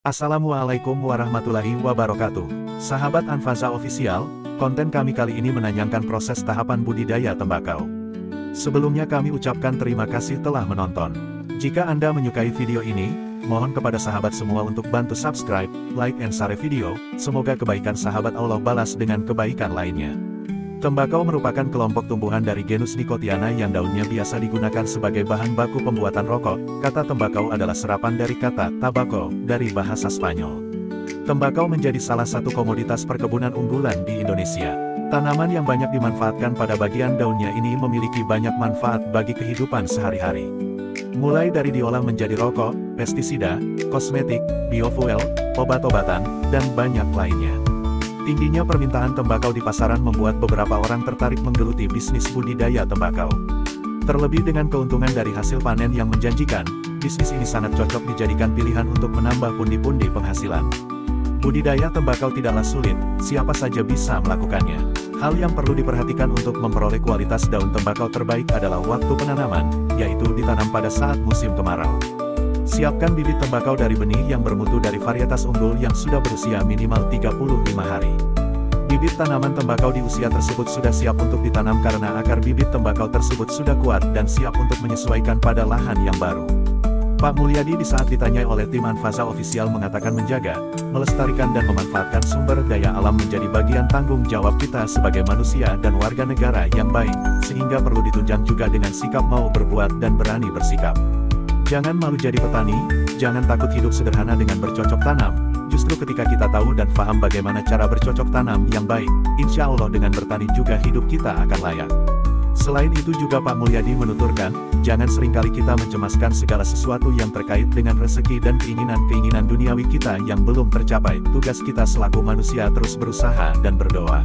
Assalamualaikum warahmatullahi wabarakatuh. Sahabat Anfaza Official, konten kami kali ini menayangkan proses tahapan budidaya tembakau. Sebelumnya kami ucapkan terima kasih telah menonton. Jika Anda menyukai video ini, mohon kepada sahabat semua untuk bantu subscribe, like and share video, semoga kebaikan sahabat Allah balas dengan kebaikan lainnya. Tembakau merupakan kelompok tumbuhan dari genus Nicotiana yang daunnya biasa digunakan sebagai bahan baku pembuatan rokok. Kata tembakau adalah serapan dari kata tobacco dari bahasa Spanyol. Tembakau menjadi salah satu komoditas perkebunan unggulan di Indonesia. Tanaman yang banyak dimanfaatkan pada bagian daunnya ini memiliki banyak manfaat bagi kehidupan sehari-hari. Mulai dari diolah menjadi rokok, pestisida, kosmetik, biofuel, obat-obatan, dan banyak lainnya. Tingginya permintaan tembakau di pasaran membuat beberapa orang tertarik menggeluti bisnis budidaya tembakau. Terlebih dengan keuntungan dari hasil panen yang menjanjikan, bisnis ini sangat cocok dijadikan pilihan untuk menambah pundi-pundi penghasilan. Budidaya tembakau tidaklah sulit, siapa saja bisa melakukannya. Hal yang perlu diperhatikan untuk memperoleh kualitas daun tembakau terbaik adalah waktu penanaman, yaitu ditanam pada saat musim kemarau. Siapkan bibit tembakau dari benih yang bermutu dari varietas unggul yang sudah berusia minimal 35 hari. Bibit tanaman tembakau di usia tersebut sudah siap untuk ditanam karena akar bibit tembakau tersebut sudah kuat dan siap untuk menyesuaikan pada lahan yang baru. Pak Mulyadi di saat ditanyai oleh tim Anfaza Official mengatakan menjaga, melestarikan dan memanfaatkan sumber daya alam menjadi bagian tanggung jawab kita sebagai manusia dan warga negara yang baik, sehingga perlu ditunjang juga dengan sikap mau berbuat dan berani bersikap. Jangan malu jadi petani, jangan takut hidup sederhana dengan bercocok tanam. Justru ketika kita tahu dan paham bagaimana cara bercocok tanam yang baik, insya Allah dengan bertani juga hidup kita akan layak. Selain itu juga Pak Mulyadi menuturkan, jangan seringkali kita mencemaskan segala sesuatu yang terkait dengan rezeki dan keinginan-keinginan duniawi kita yang belum tercapai. Tugas kita selaku manusia terus berusaha dan berdoa.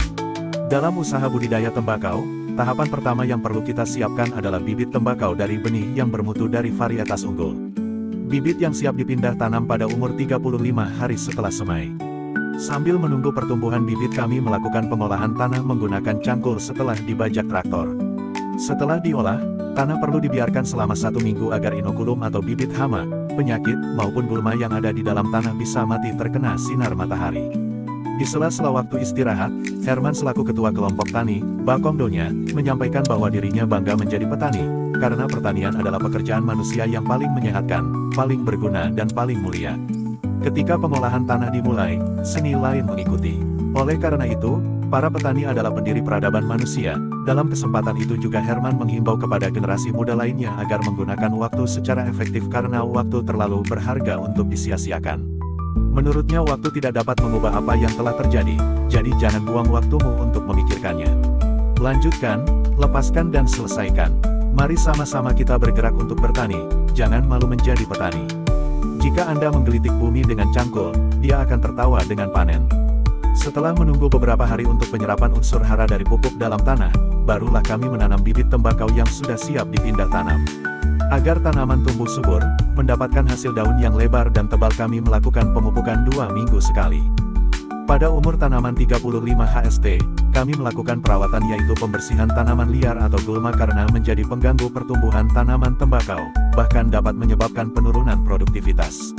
Dalam usaha budidaya tembakau, tahapan pertama yang perlu kita siapkan adalah bibit tembakau dari benih yang bermutu dari varietas unggul. Bibit yang siap dipindah tanam pada umur 35 hari setelah semai. Sambil menunggu pertumbuhan bibit kami melakukan pengolahan tanah menggunakan cangkul setelah dibajak traktor. Setelah diolah, tanah perlu dibiarkan selama 1 minggu agar inokulum atau bibit hama, penyakit, maupun gulma yang ada di dalam tanah bisa mati terkena sinar matahari. Di sela-sela waktu istirahat, Herman selaku ketua kelompok tani, Bakomdonya, menyampaikan bahwa dirinya bangga menjadi petani, karena pertanian adalah pekerjaan manusia yang paling menyehatkan, paling berguna dan paling mulia. Ketika pengolahan tanah dimulai, seni lain mengikuti. Oleh karena itu, para petani adalah pendiri peradaban manusia. Dalam kesempatan itu juga Herman menghimbau kepada generasi muda lainnya agar menggunakan waktu secara efektif karena waktu terlalu berharga untuk disia-siakan. Menurutnya waktu tidak dapat mengubah apa yang telah terjadi, jadi jangan buang waktumu untuk memikirkannya. Lanjutkan, lepaskan dan selesaikan. Mari sama-sama kita bergerak untuk bertani, jangan malu menjadi petani. Jika Anda menggelitik bumi dengan cangkul, dia akan tertawa dengan panen. Setelah menunggu beberapa hari untuk penyerapan unsur hara dari pupuk dalam tanah, barulah kami menanam bibit tembakau yang sudah siap dipindah tanam. Agar tanaman tumbuh subur, mendapatkan hasil daun yang lebar dan tebal kami melakukan pemupukan 2 minggu sekali. Pada umur tanaman 35 HST, kami melakukan perawatan yaitu pembersihan tanaman liar atau gulma karena menjadi pengganggu pertumbuhan tanaman tembakau, bahkan dapat menyebabkan penurunan produktivitas.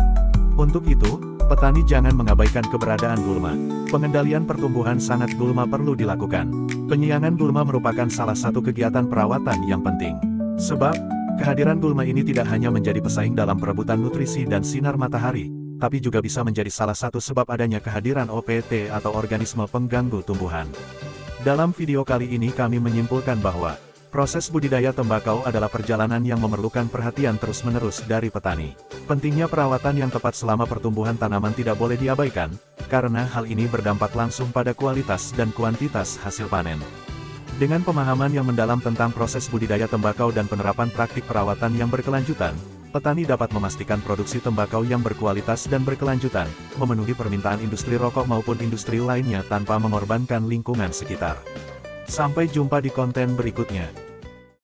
Untuk itu, petani jangan mengabaikan keberadaan gulma. Pengendalian pertumbuhan sangat gulma perlu dilakukan. Penyiangan gulma merupakan salah satu kegiatan perawatan yang penting. Sebab, kehadiran gulma ini tidak hanya menjadi pesaing dalam perebutan nutrisi dan sinar matahari, tapi juga bisa menjadi salah satu sebab adanya kehadiran OPT atau organisme pengganggu tumbuhan. Dalam video kali ini kami menyimpulkan bahwa, proses budidaya tembakau adalah perjalanan yang memerlukan perhatian terus-menerus dari petani. Pentingnya perawatan yang tepat selama pertumbuhan tanaman tidak boleh diabaikan, karena hal ini berdampak langsung pada kualitas dan kuantitas hasil panen. Dengan pemahaman yang mendalam tentang proses budidaya tembakau dan penerapan praktik perawatan yang berkelanjutan, petani dapat memastikan produksi tembakau yang berkualitas dan berkelanjutan, memenuhi permintaan industri rokok maupun industri lainnya tanpa mengorbankan lingkungan sekitar. Sampai jumpa di konten berikutnya.